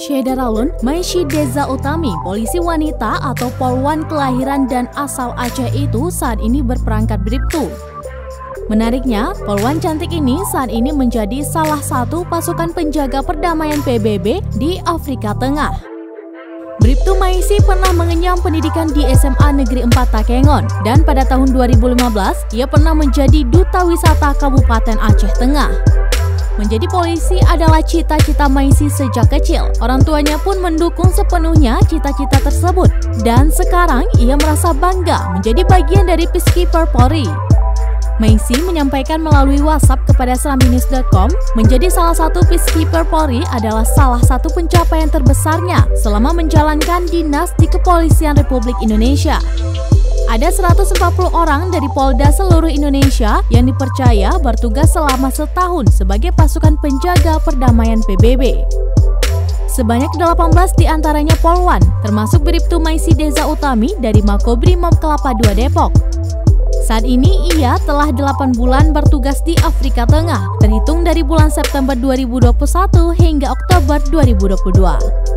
Shedaralun Maishi Deza Utami, polisi wanita atau Polwan kelahiran dan asal Aceh itu saat ini berperangkat Bribtu. Menariknya, Polwan cantik ini saat ini menjadi salah satu pasukan penjaga perdamaian PBB di Afrika Tengah. Bribtu Maishi pernah mengenyam pendidikan di SMA Negeri 4 Takengon dan pada tahun 2015 ia pernah menjadi duta wisata Kabupaten Aceh Tengah. Menjadi polisi adalah cita-cita Maishi sejak kecil. Orang tuanya pun mendukung sepenuhnya cita-cita tersebut. Dan sekarang ia merasa bangga menjadi bagian dari Peacekeeper Polri. Maishi menyampaikan melalui WhatsApp kepada serambinews.com, menjadi salah satu Peacekeeper Polri adalah salah satu pencapaian terbesarnya selama menjalankan dinas di Kepolisian Republik Indonesia. Ada 140 orang dari Polda seluruh Indonesia yang dipercaya bertugas selama setahun sebagai pasukan penjaga perdamaian PBB. Sebanyak 18 diantaranya Polwan, termasuk Bribtu Maishi Deza Utami dari Makobrimob Kelapa II Depok. Saat ini ia telah 8 bulan bertugas di Afrika Tengah, terhitung dari bulan September 2021 hingga Oktober 2022.